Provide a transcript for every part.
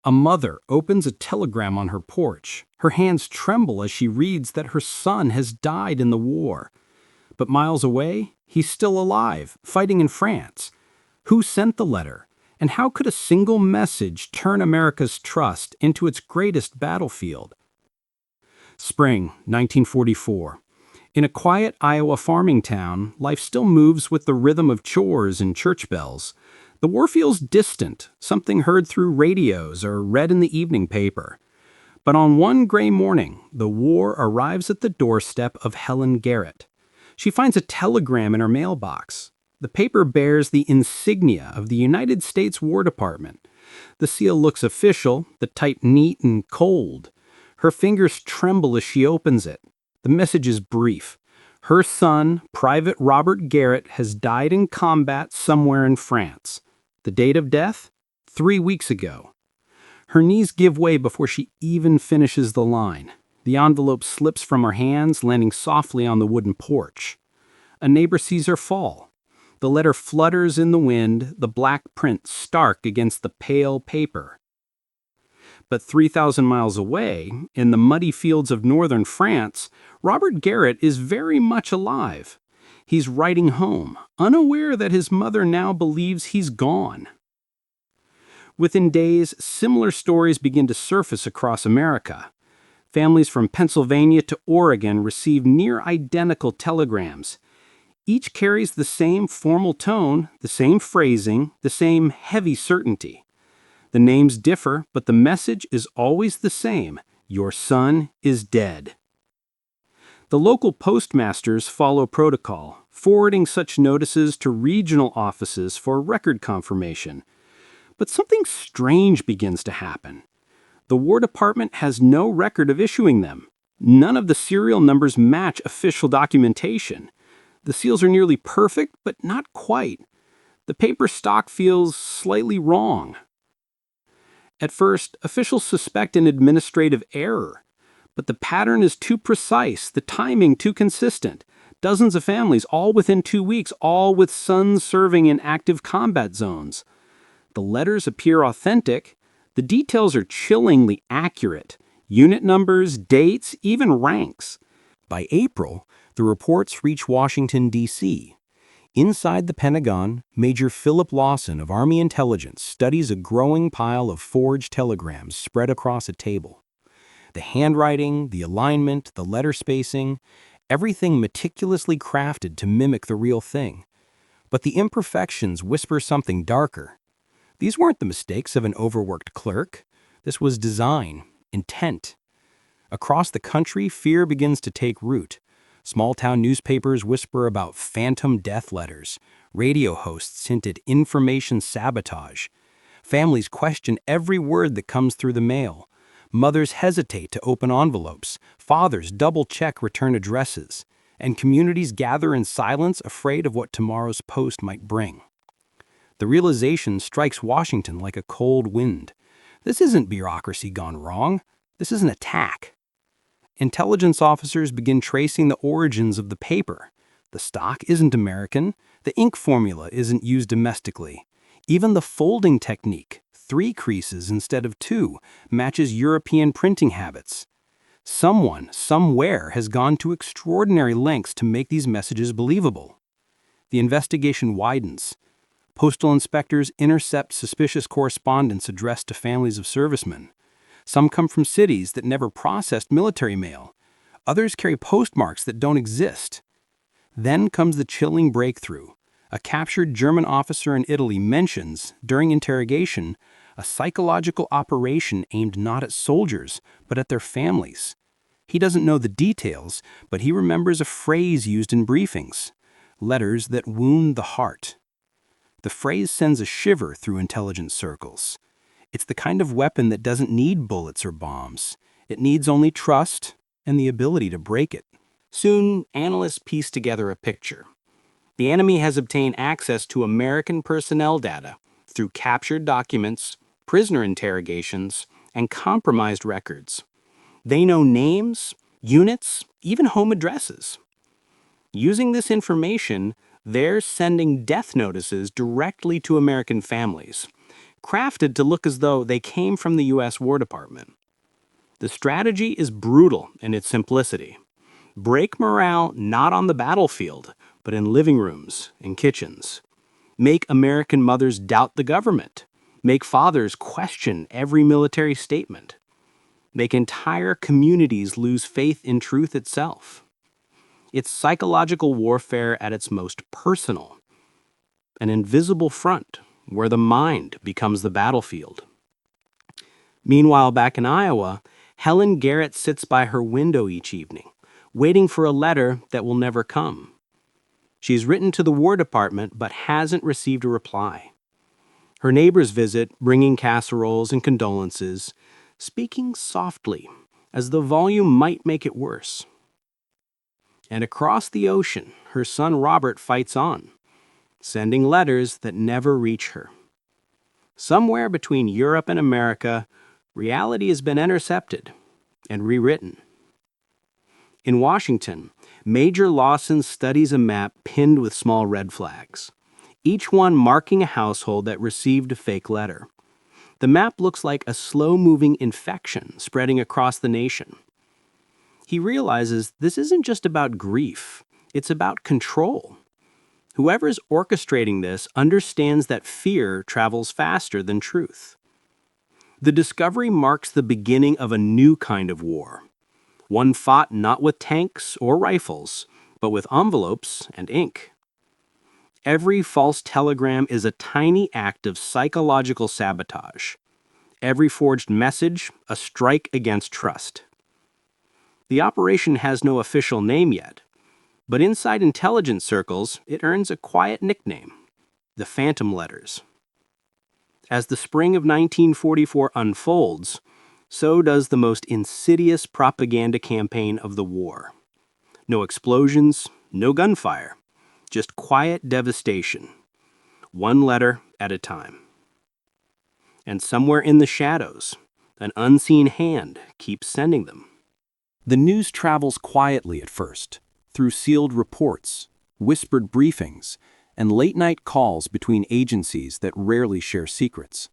A mother opens a telegram on her porch. Her hands tremble as she reads that her son has died in the war. But miles away, he's still alive, fighting in France. Who sent the letter? And how could a single message turn America's trust into its greatest battlefield? Spring, 1944. In a quiet Iowa farming town, life still moves with the rhythm of chores and church bells. The war feels distant, something heard through radios or read in the evening paper. But on one gray morning, the war arrives at the doorstep of Helen Garrett. She finds a telegram in her mailbox. The paper bears the insignia of the United States War Department. The seal looks official, the type neat and cold. Her fingers tremble as she opens it. The message is brief. Her son, Private Robert Garrett, has died in combat somewhere in France. The date of death? 3 weeks ago. Her knees give way before she even finishes the line. The envelope slips from her hands, landing softly on the wooden porch. A neighbor sees her fall. The letter flutters in the wind, the black print stark against the pale paper. But 3,000 miles away, in the muddy fields of northern France, Robert Garrett is very much alive. He's writing home, unaware that his mother now believes he's gone. Within days, similar stories begin to surface across America. Families from Pennsylvania to Oregon receive near identical telegrams. Each carries the same formal tone, the same phrasing, the same heavy certainty. The names differ, but the message is always the same: your son is dead. The local postmasters follow protocol, forwarding such notices to regional offices for record confirmation. But something strange begins to happen. The War Department has no record of issuing them. None of the serial numbers match official documentation. The seals are nearly perfect, but not quite. The paper stock feels slightly wrong. At first, officials suspect an administrative error. But the pattern is too precise, the timing too consistent. Dozens of families, all within 2 weeks, all with sons serving in active combat zones. The letters appear authentic. The details are chillingly accurate. Unit numbers, dates, even ranks. By April, the reports reach Washington, D.C. Inside the Pentagon, Major Philip Lawson of Army Intelligence studies a growing pile of forged telegrams spread across a table. The handwriting, the alignment, the letter spacing, everything meticulously crafted to mimic the real thing. But the imperfections whisper something darker. These weren't the mistakes of an overworked clerk. This was design, intent. Across the country, fear begins to take root. Small-town newspapers whisper about phantom death letters. Radio hosts hint at information sabotage. Families question every word that comes through the mail. Mothers hesitate to open envelopes. Fathers double-check return addresses. And communities gather in silence, afraid of what tomorrow's post might bring. The realization strikes Washington like a cold wind. This isn't bureaucracy gone wrong. This is an attack. Intelligence officers begin tracing the origins of the paper. The stock isn't American. The ink formula isn't used domestically. Even the folding technique, 3 creases instead of 2, matches European printing habits. Someone, somewhere, has gone to extraordinary lengths to make these messages believable. The investigation widens. Postal inspectors intercept suspicious correspondence addressed to families of servicemen. Some come from cities that never processed military mail. Others carry postmarks that don't exist. Then comes the chilling breakthrough. A captured German officer in Italy mentions, during interrogation, a psychological operation aimed not at soldiers, but at their families. He doesn't know the details, but he remembers a phrase used in briefings: letters that wound the heart. The phrase sends a shiver through intelligence circles. It's the kind of weapon that doesn't need bullets or bombs. It needs only trust and the ability to break it. Soon, analysts piece together a picture. The enemy has obtained access to American personnel data through captured documents, prisoner interrogations, and compromised records. They know names, units, even home addresses. Using this information, they're sending death notices directly to American families. crafted to look as though they came from the U.S. War Department. The strategy is brutal in its simplicity. Break morale not on the battlefield, but in living rooms and kitchens. Make American mothers doubt the government. Make fathers question every military statement. Make entire communities lose faith in truth itself. It's psychological warfare at its most personal, an invisible front where the mind becomes the battlefield. Meanwhile, back in Iowa, Helen Garrett sits by her window each evening, waiting for a letter that will never come. She's written to the War Department but hasn't received a reply. Her neighbors visit, bringing casseroles and condolences, speaking softly, as the volume might make it worse. And across the ocean, her son Robert fights on, sending letters that never reach her. Somewhere between Europe and America, reality has been intercepted and rewritten. In Washington, Major Lawson studies a map pinned with small red flags, each one marking a household that received a fake letter. The map looks like a slow-moving infection spreading across the nation. He realizes this isn't just about grief, it's about control. Whoever's orchestrating this understands that fear travels faster than truth. The discovery marks the beginning of a new kind of war, one fought not with tanks or rifles, but with envelopes and ink. Every false telegram is a tiny act of psychological sabotage. Every forged message, a strike against trust. The operation has no official name yet, but inside intelligence circles, it earns a quiet nickname, the Phantom Letters. As the spring of 1944 unfolds, so does the most insidious propaganda campaign of the war. No explosions, no gunfire, just quiet devastation, one letter at a time. And somewhere in the shadows, an unseen hand keeps sending them. The news travels quietly at first, through sealed reports, whispered briefings, and late-night calls between agencies that rarely share secrets.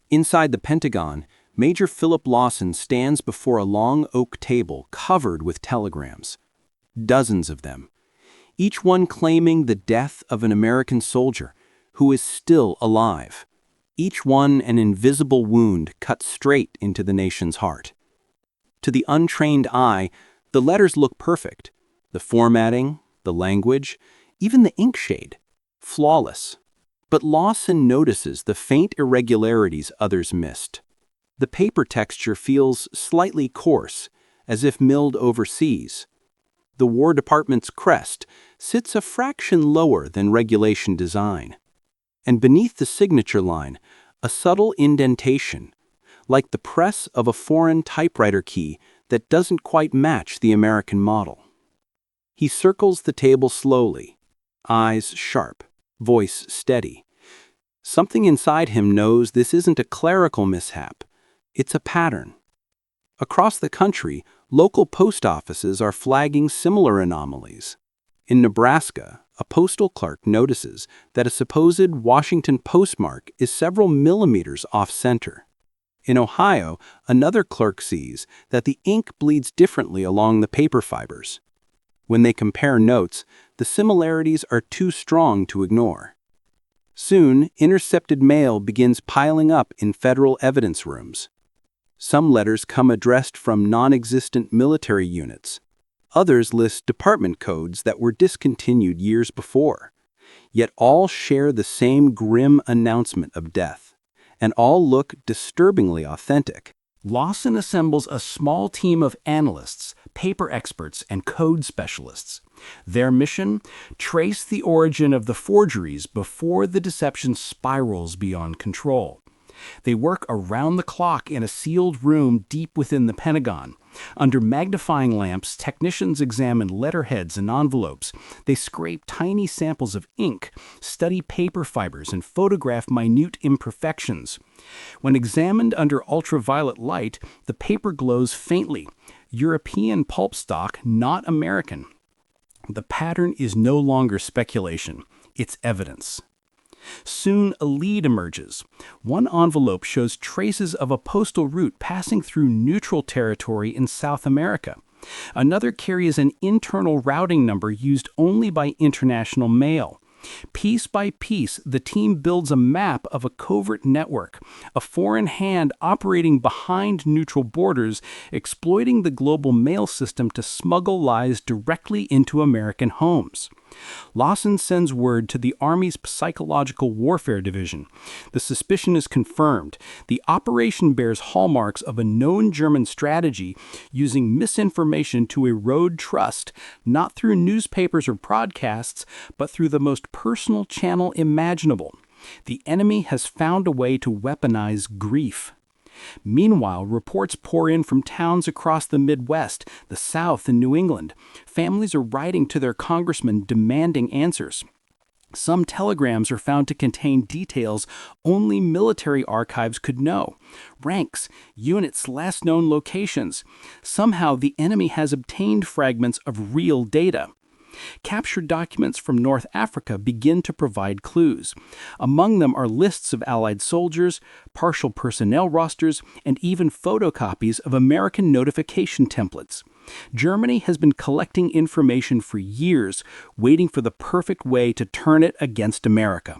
Inside the Pentagon, Major Philip Lawson stands before a long oak table covered with telegrams. Dozens of them, each one claiming the death of an American soldier who is still alive. Each one an invisible wound cut straight into the nation's heart. To the untrained eye, the letters look perfect. The formatting, the language, even the ink shade, flawless. But Lawson notices the faint irregularities others missed. The paper texture feels slightly coarse, as if milled overseas. The War Department's crest sits a fraction lower than regulation design. And beneath the signature line, a subtle indentation, like the press of a foreign typewriter key that doesn't quite match the American model. He circles the table slowly, eyes sharp, voice steady. Something inside him knows this isn't a clerical mishap, it's a pattern. Across the country, local post offices are flagging similar anomalies. In Nebraska, a postal clerk notices that a supposed Washington postmark is several millimeters off-center. In Ohio, another clerk sees that the ink bleeds differently along the paper fibers. When they compare notes, the similarities are too strong to ignore. Soon, intercepted mail begins piling up in federal evidence rooms. Some letters come addressed from non-existent military units. Others list department codes that were discontinued years before. Yet all share the same grim announcement of death, and all look disturbingly authentic. Lawson assembles a small team of analysts, paper experts, and code specialists. Their mission? Trace the origin of the forgeries before the deception spirals beyond control. They work around the clock in a sealed room deep within the Pentagon. Under magnifying lamps, technicians examine letterheads and envelopes. They scrape tiny samples of ink, study paper fibers, and photograph minute imperfections. When examined under ultraviolet light, the paper glows faintly. European pulp stock, not American. The pattern is no longer speculation. It's evidence. Soon, a lead emerges. One envelope shows traces of a postal route passing through neutral territory in South America. Another carries an internal routing number used only by international mail. Piece by piece, the team builds a map of a covert network, a foreign hand operating behind neutral borders, exploiting the global mail system to smuggle lies directly into American homes. Lawson sends word to the Army's Psychological Warfare Division. The suspicion is confirmed. The operation bears hallmarks of a known German strategy using misinformation to erode trust, not through newspapers or broadcasts, but through the most personal channel imaginable. The enemy has found a way to weaponize grief. Meanwhile, reports pour in from towns across the Midwest, the South, and New England. Families are writing to their congressmen demanding answers. Some telegrams are found to contain details only military archives could know. Ranks, units, last known locations. Somehow the enemy has obtained fragments of real data. Captured documents from North Africa begin to provide clues. Among them are lists of Allied soldiers, partial personnel rosters, and even photocopies of American notification templates. Germany has been collecting information for years, waiting for the perfect way to turn it against America.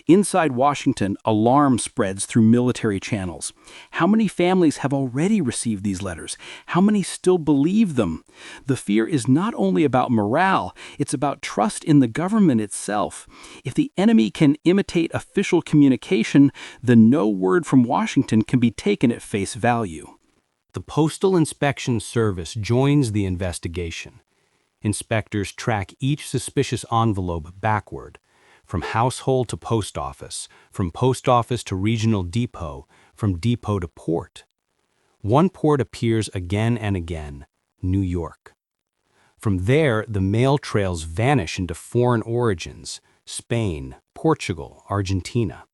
Inside Washington, alarm spreads through military channels. How many families have already received these letters? How many still believe them? The fear is not only about morale, it's about trust in the government itself. If the enemy can imitate official communication, then no word from Washington can be taken at face value. The Postal Inspection Service joins the investigation. Inspectors track each suspicious envelope backward, from household to post office, from post office to regional depot, from depot to port. One port appears again and again, New York. From there, the mail trails vanish into foreign origins, Spain, Portugal, Argentina.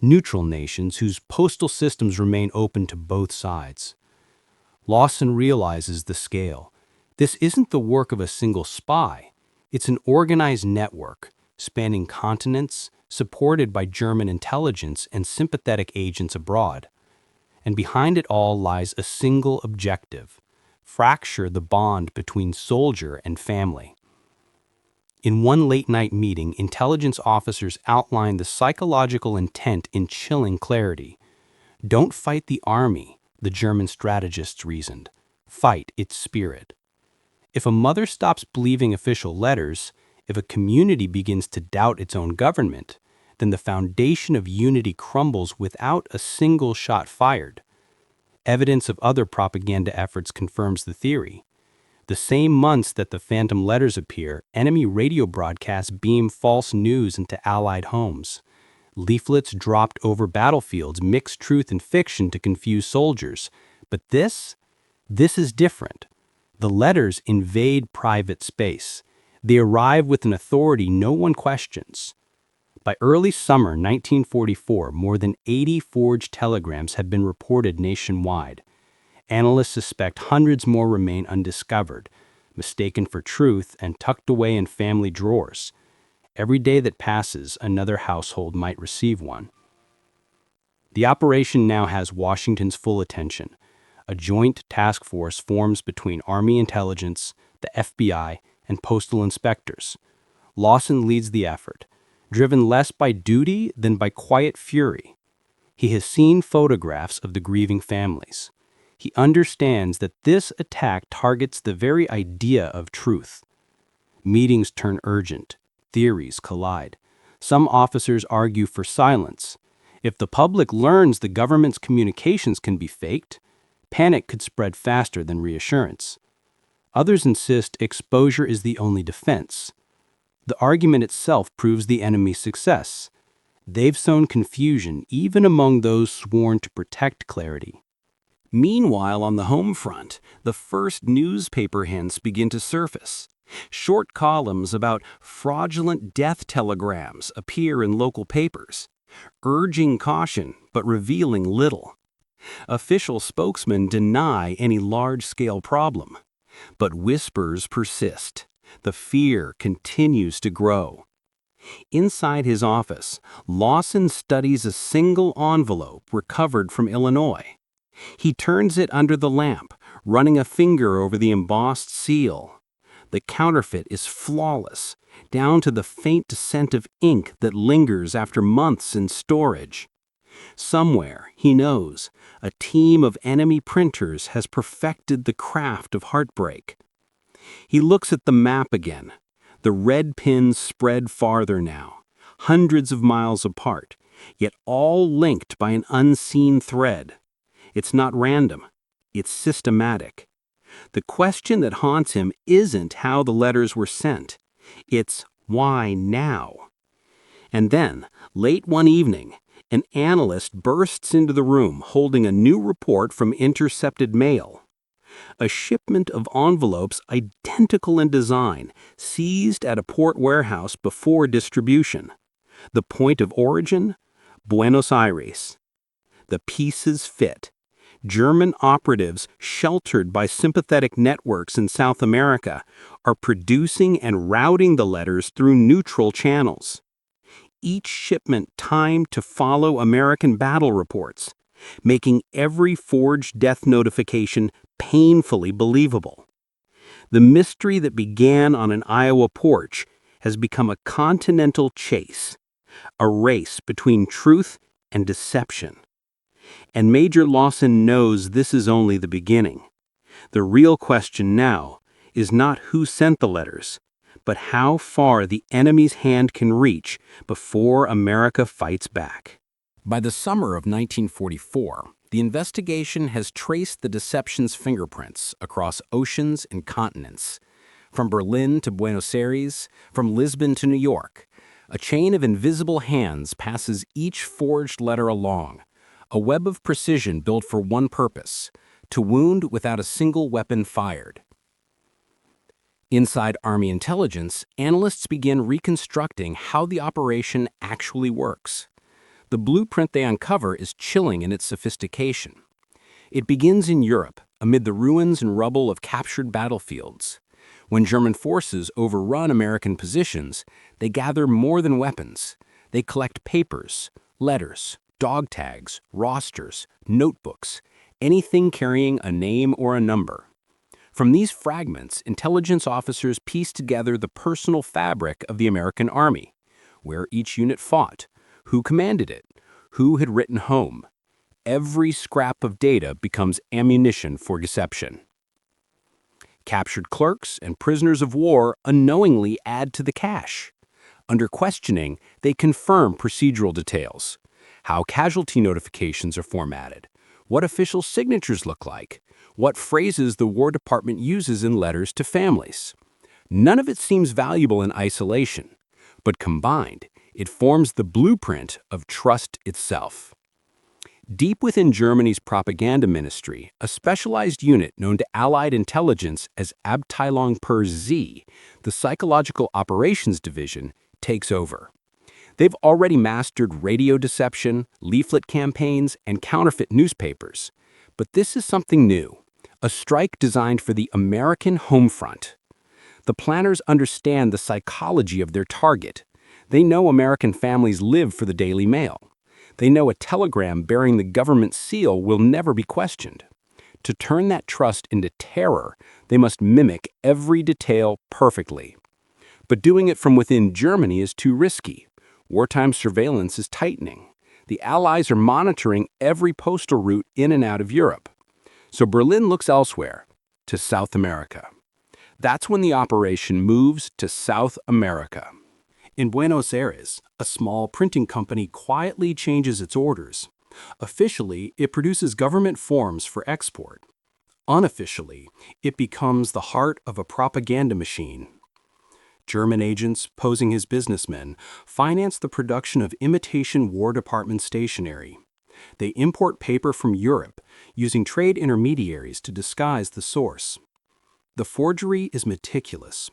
Neutral nations whose postal systems remain open to both sides. Lawson realizes the scale. This isn't the work of a single spy. It's an organized network, spanning continents, supported by German intelligence and sympathetic agents abroad. And behind it all lies a single objective: fracture the bond between soldier and family. In one late-night meeting, intelligence officers outlined the psychological intent in chilling clarity. Don't fight the army, the German strategists reasoned. Fight its spirit. If a mother stops believing official letters, if a community begins to doubt its own government, then the foundation of unity crumbles without a single shot fired. Evidence of other propaganda efforts confirms the theory. The same months that the phantom letters appear, enemy radio broadcasts beam false news into Allied homes. Leaflets dropped over battlefields mix truth and fiction to confuse soldiers. But this is different. The letters invade private space. They arrive with an authority no one questions. By early summer 1944, more than 80 forged telegrams had been reported nationwide. Analysts suspect hundreds more remain undiscovered, mistaken for truth and tucked away in family drawers. Every day that passes, another household might receive one. The operation now has Washington's full attention. A joint task force forms between Army intelligence, the FBI, and postal inspectors. Lawson leads the effort, driven less by duty than by quiet fury. He has seen photographs of the grieving families. He understands that this attack targets the very idea of truth. Meetings turn urgent. Theories collide. Some officers argue for silence. If the public learns the government's communications can be faked, panic could spread faster than reassurance. Others insist exposure is the only defense. The argument itself proves the enemy's success. They've sown confusion even among those sworn to protect clarity. Meanwhile, on the home front, the first newspaper hints begin to surface. Short columns about fraudulent death telegrams appear in local papers, urging caution but revealing little. Official spokesmen deny any large-scale problem, but whispers persist. The fear continues to grow. Inside his office, Lawson studies a single envelope recovered from Illinois. He turns it under the lamp, running a finger over the embossed seal. The counterfeit is flawless, down to the faint scent of ink that lingers after months in storage. Somewhere, he knows, a team of enemy printers has perfected the craft of heartbreak. He looks at the map again. The red pins spread farther now, hundreds of miles apart, yet all linked by an unseen thread. It's not random. It's systematic. The question that haunts him isn't how the letters were sent. It's why now? And then, late one evening, an analyst bursts into the room holding a new report from intercepted mail. A shipment of envelopes identical in design, seized at a port warehouse before distribution. The point of origin? Buenos Aires. The pieces fit. German operatives, sheltered by sympathetic networks in South America, are producing and routing the letters through neutral channels. Each shipment timed to follow American battle reports, making every forged death notification painfully believable. The mystery that began on an Iowa porch has become a continental chase, a race between truth and deception. And Major Lawson knows this is only the beginning. The real question now is not who sent the letters, but how far the enemy's hand can reach before America fights back. By the summer of 1944, the investigation has traced the deception's fingerprints across oceans and continents. From Berlin to Buenos Aires, from Lisbon to New York, a chain of invisible hands passes each forged letter along, a web of precision built for one purpose: to wound without a single weapon fired. Inside Army intelligence, analysts begin reconstructing how the operation actually works. The blueprint they uncover is chilling in its sophistication. It begins in Europe, amid the ruins and rubble of captured battlefields. When German forces overrun American positions, they gather more than weapons. They collect papers, letters, dog tags, rosters, notebooks, anything carrying a name or a number. From these fragments, intelligence officers piece together the personal fabric of the American Army, where each unit fought, who commanded it, who had written home. Every scrap of data becomes ammunition for deception. Captured clerks and prisoners of war unknowingly add to the cache. Under questioning, they confirm procedural details: how casualty notifications are formatted, what official signatures look like, what phrases the War Department uses in letters to families. None of it seems valuable in isolation, but combined, it forms the blueprint of trust itself. Deep within Germany's propaganda ministry, a specialized unit known to Allied intelligence as Abteilung per Z, the Psychological Operations Division, takes over. They've already mastered radio deception, leaflet campaigns, and counterfeit newspapers. But this is something new, a strike designed for the American home front. The planners understand the psychology of their target. They know American families live for the Daily Mail. They know a telegram bearing the government seal will never be questioned. To turn that trust into terror, they must mimic every detail perfectly. But doing it from within Germany is too risky. Wartime surveillance is tightening. The Allies are monitoring every postal route in and out of Europe. So Berlin looks elsewhere, to South America. That's when the operation moves to South America. In Buenos Aires, a small printing company quietly changes its orders. Officially, it produces government forms for export. Unofficially, it becomes the heart of a propaganda machine. German agents, posing as businessmen, finance the production of imitation War Department stationery. They import paper from Europe, using trade intermediaries to disguise the source. The forgery is meticulous.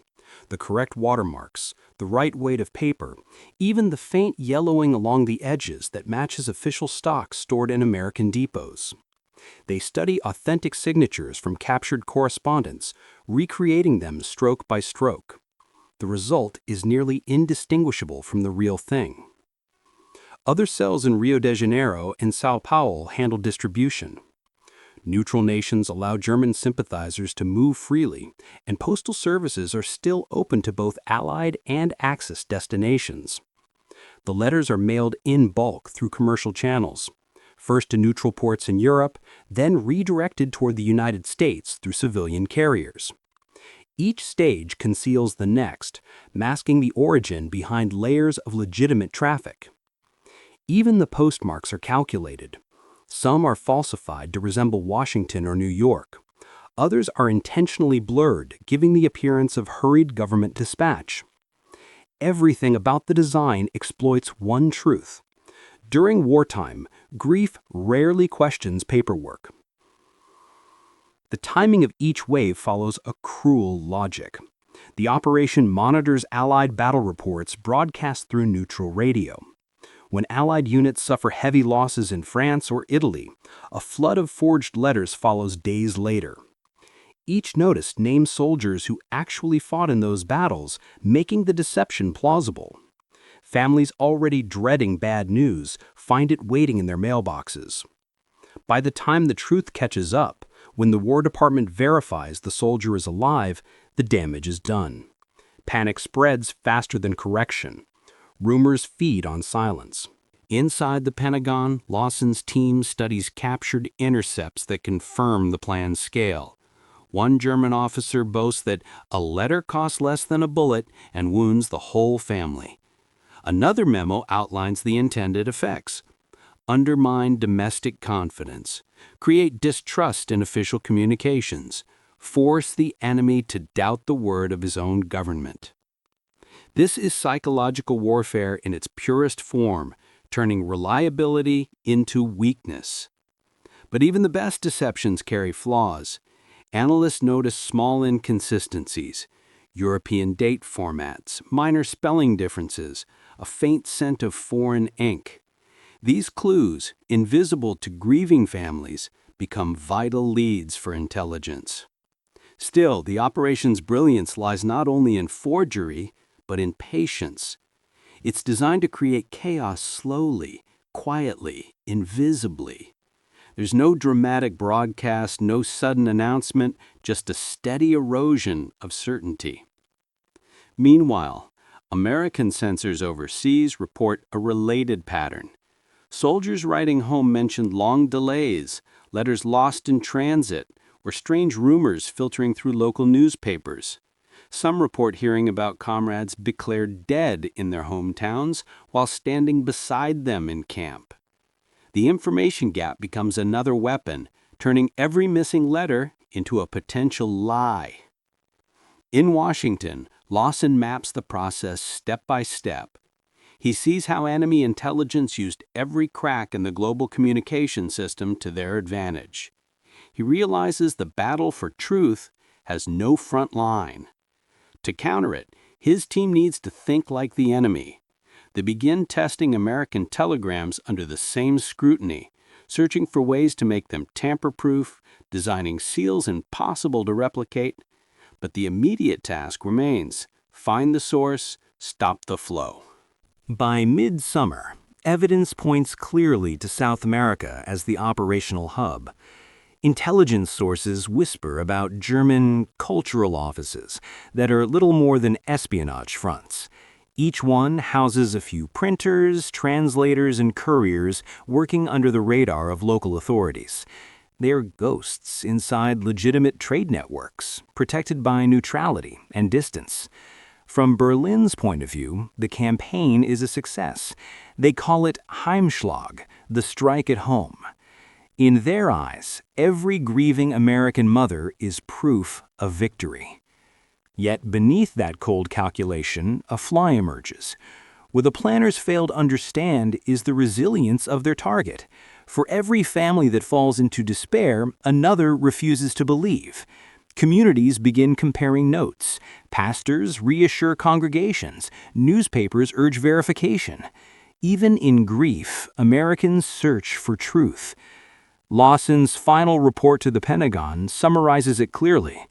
The correct watermarks, the right weight of paper, even the faint yellowing along the edges that matches official stock stored in American depots. They study authentic signatures from captured correspondence, recreating them stroke by stroke. The result is nearly indistinguishable from the real thing. Other cells in Rio de Janeiro and Sao Paulo handle distribution. Neutral nations allow German sympathizers to move freely, and postal services are still open to both Allied and Axis destinations. The letters are mailed in bulk through commercial channels, first to neutral ports in Europe, then redirected toward the United States through civilian carriers. Each stage conceals the next, masking the origin behind layers of legitimate traffic. Even the postmarks are calculated. Some are falsified to resemble Washington or New York. Others are intentionally blurred, giving the appearance of hurried government dispatch. Everything about the design exploits one truth. During wartime, grief rarely questions paperwork. The timing of each wave follows a cruel logic. The operation monitors Allied battle reports broadcast through neutral radio. When Allied units suffer heavy losses in France or Italy, a flood of forged letters follows days later. Each notice names soldiers who actually fought in those battles, making the deception plausible. Families already dreading bad news find it waiting in their mailboxes. By the time the truth catches up, when the War Department verifies the soldier is alive, the damage is done. Panic spreads faster than correction. Rumors feed on silence. Inside the Pentagon, Lawson's team studies captured intercepts that confirm the plan's scale. One German officer boasts that a letter costs less than a bullet and wounds the whole family. Another memo outlines the intended effects: undermine domestic confidence, create distrust in official communications, force the enemy to doubt the word of his own government. This is psychological warfare in its purest form, turning reliability into weakness. But even the best deceptions carry flaws. Analysts notice small inconsistencies: European date formats, minor spelling differences, a faint scent of foreign ink. These clues, invisible to grieving families, become vital leads for intelligence. Still, the operation's brilliance lies not only in forgery, but in patience. It's designed to create chaos slowly, quietly, invisibly. There's no dramatic broadcast, no sudden announcement, just a steady erosion of certainty. Meanwhile, American censors overseas report a related pattern. Soldiers writing home mentioned long delays, letters lost in transit, or strange rumors filtering through local newspapers. Some report hearing about comrades declared dead in their hometowns while standing beside them in camp. The information gap becomes another weapon, turning every missing letter into a potential lie. In Washington, Lawson maps the process step by step. He sees how enemy intelligence used every crack in the global communication system to their advantage. He realizes the battle for truth has no front line. To counter it, his team needs to think like the enemy. They begin testing American telegrams under the same scrutiny, searching for ways to make them tamper-proof, designing seals impossible to replicate. But the immediate task remains: find the source, stop the flow. By midsummer, evidence points clearly to South America as the operational hub. Intelligence sources whisper about German cultural offices that are little more than espionage fronts. Each one houses a few printers, translators, and couriers working under the radar of local authorities. They are ghosts inside legitimate trade networks, protected by neutrality and distance. From Berlin's point of view, the campaign is a success. They call it Heimschlag, the strike at home. In their eyes, every grieving American mother is proof of victory. Yet beneath that cold calculation, a flaw emerges. What the planners fail to understand is the resilience of their target. For every family that falls into despair, another refuses to believe. Communities begin comparing notes. Pastors reassure congregations. Newspapers urge verification. Even in grief, Americans search for truth. Lawson's final report to the Pentagon summarizes it clearly.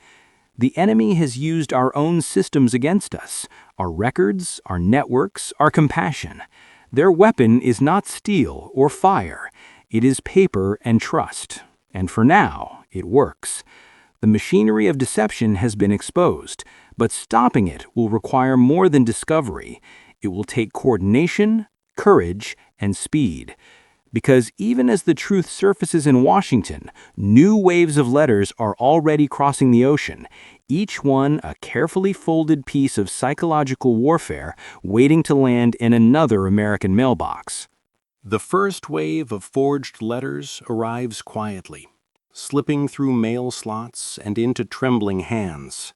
The enemy has used our own systems against us, our records, our networks, our compassion. Their weapon is not steel or fire. It is paper and trust. And for now, it works. The machinery of deception has been exposed, but stopping it will require more than discovery. It will take coordination, courage, and speed. Because even as the truth surfaces in Washington, new waves of letters are already crossing the ocean, each one a carefully folded piece of psychological warfare waiting to land in another American mailbox. The first wave of forged letters arrives quietly, slipping through mail slots and into trembling hands.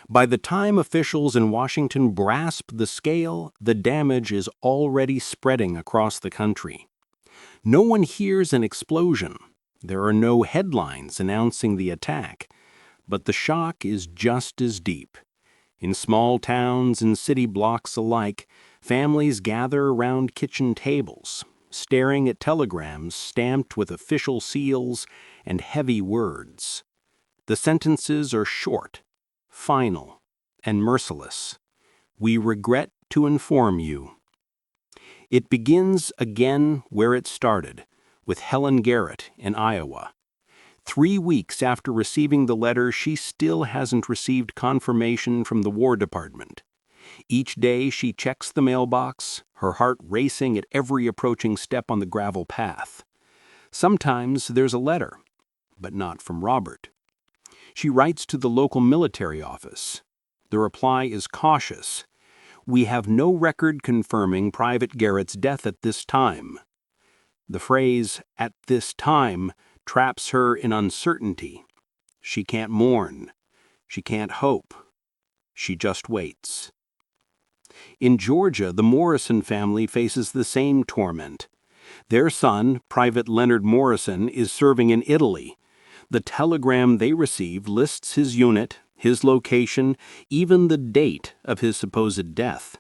By the time officials in Washington grasp the scale, the damage is already spreading across the country. No one hears an explosion. There are no headlines announcing the attack. But the shock is just as deep. In small towns and city blocks alike, families gather around kitchen tables, staring at telegrams stamped with official seals and heavy words. The sentences are short, final, and merciless. We regret to inform you. It begins again where it started, with Helen Garrett in Iowa. 3 weeks after receiving the letter, she still hasn't received confirmation from the War Department. Each day she checks the mailbox, her heart racing at every approaching step on the gravel path. Sometimes there's a letter, but not from Robert. She writes to the local military office. The reply is cautious. "We have no record confirming Private Garrett's death at this time." The phrase, "at this time," traps her in uncertainty. She can't mourn. She can't hope. She just waits. In Georgia, the Morrison family faces the same torment. Their son, Private Leonard Morrison, is serving in Italy. The telegram they receive lists his unit, his location, even the date of his supposed death.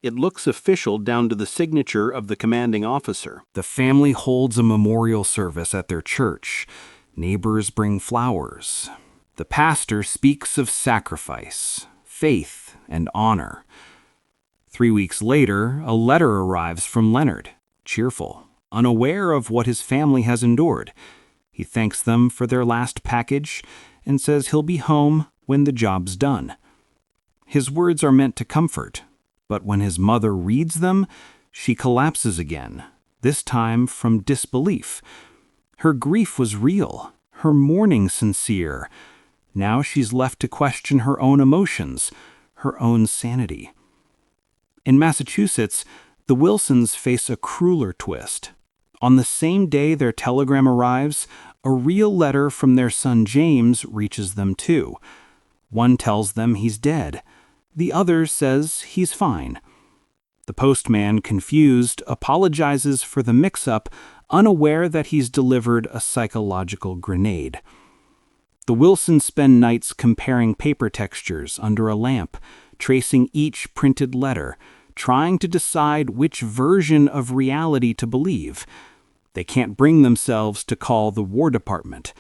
It looks official down to the signature of the commanding officer. The family holds a memorial service at their church. Neighbors bring flowers. The pastor speaks of sacrifice, faith, and honor. 3 weeks later, a letter arrives from Leonard, cheerful, unaware of what his family has endured. He thanks them for their last package and says he'll be home when the job's done. His words are meant to comfort, but when his mother reads them, she collapses again, this time from disbelief. Her grief was real, her mourning sincere. Now she's left to question her own emotions, her own sanity. In Massachusetts, the Wilsons face a crueler twist. On the same day their telegram arrives, a real letter from their son James reaches them too. One tells them he's dead. The other says he's fine. The postman, confused, apologizes for the mix-up, unaware that he's delivered a psychological grenade. The Wilsons spend nights comparing paper textures under a lamp, tracing each printed letter, trying to decide which version of reality to believe. They can't bring themselves to call the War Department.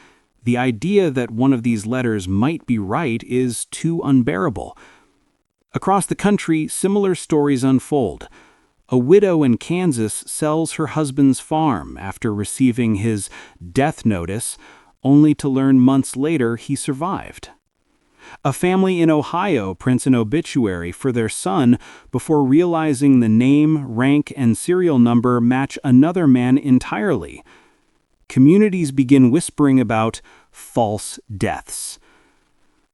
The idea that one of these letters might be right is too unbearable. Across the country, similar stories unfold. A widow in Kansas sells her husband's farm after receiving his death notice, only to learn months later he survived. A family in Ohio prints an obituary for their son before realizing the name, rank, and serial number match another man entirely. Communities begin whispering about false deaths.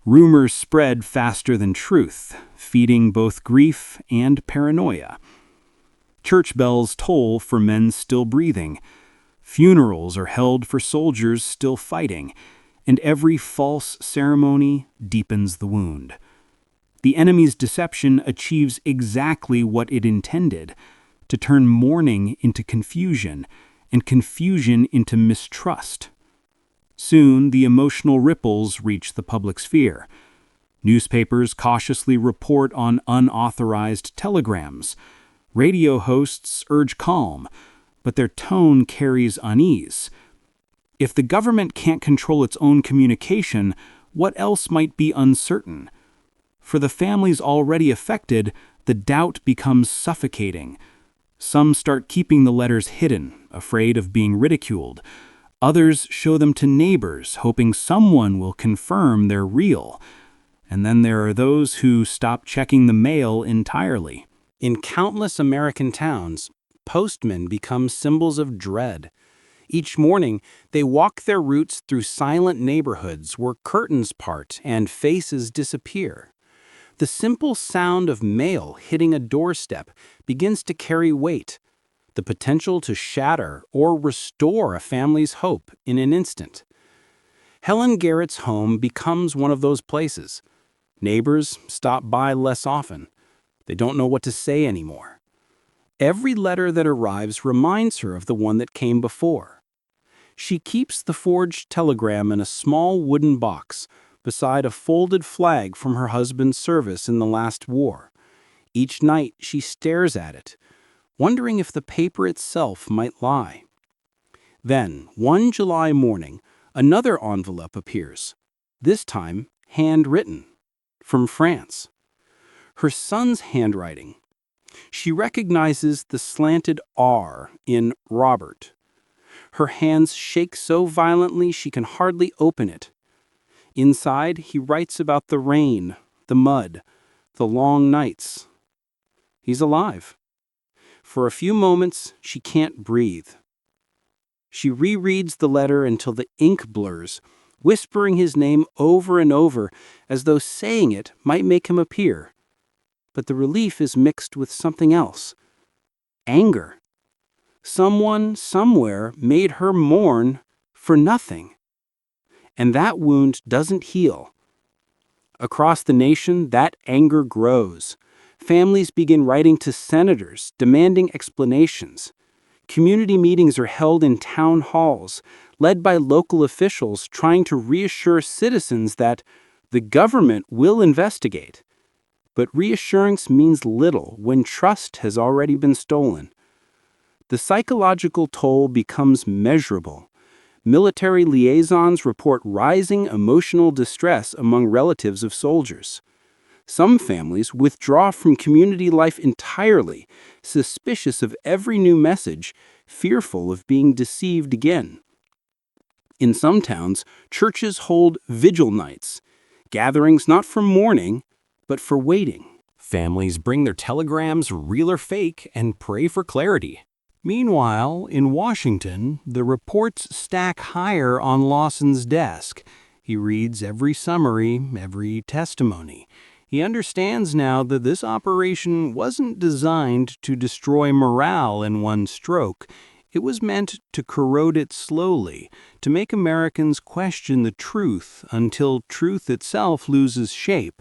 Rumors spread faster than truth, feeding both grief and paranoia. Church bells toll for men still breathing. Funerals are held for soldiers still fighting, and every false ceremony deepens the wound. The enemy's deception achieves exactly what it intended, to turn mourning into confusion, and confusion into mistrust. Soon, the emotional ripples reach the public sphere. Newspapers cautiously report on unauthorized telegrams. Radio hosts urge calm, but their tone carries unease. If the government can't control its own communication, What else might be uncertain? For the families already affected, the doubt becomes suffocating. Some start keeping the letters hidden, afraid of being ridiculed. Others show them to neighbors, hoping someone will confirm they're real. And then there are those who stop checking the mail entirely. In countless American towns, postmen become symbols of dread. Each morning, they walk their routes through silent neighborhoods where curtains part and faces disappear. The simple sound of mail hitting a doorstep begins to carry weight, the potential to shatter or restore a family's hope in an instant. Helen Garrett's home becomes one of those places. Neighbors stop by less often. They don't know what to say anymore. Every letter that arrives reminds her of the one that came before. She keeps the forged telegram in a small wooden box beside a folded flag from her husband's service in the last war. Each night she stares at it, wondering if the paper itself might lie. Then, one July morning, another envelope appears, this time handwritten, from France. Her son's handwriting. She recognizes the slanted R in Robert. Her hands shake so violently she can hardly open it. Inside, he writes about the rain, the mud, the long nights. He's alive. For a few moments, she can't breathe. She rereads the letter until the ink blurs, whispering his name over and over as though saying it might make him appear. But the relief is mixed with something else. Anger. Someone, somewhere, made her mourn for nothing. And that wound doesn't heal. Across the nation, that anger grows. Families begin writing to senators, demanding explanations. Community meetings are held in town halls, led by local officials trying to reassure citizens that the government will investigate. But reassurance means little when trust has already been stolen. The psychological toll becomes measurable. Military liaisons report rising emotional distress among relatives of soldiers. Some families withdraw from community life entirely, suspicious of every new message, fearful of being deceived again. In some towns, churches hold vigil nights, gatherings not for mourning, but for waiting. Families bring their telegrams, real or fake, and pray for clarity. Meanwhile, in Washington, the reports stack higher on Lawson's desk. He reads every summary, every testimony. He understands now that this operation wasn't designed to destroy morale in one stroke. It was meant to corrode it slowly, to make Americans question the truth until truth itself loses shape.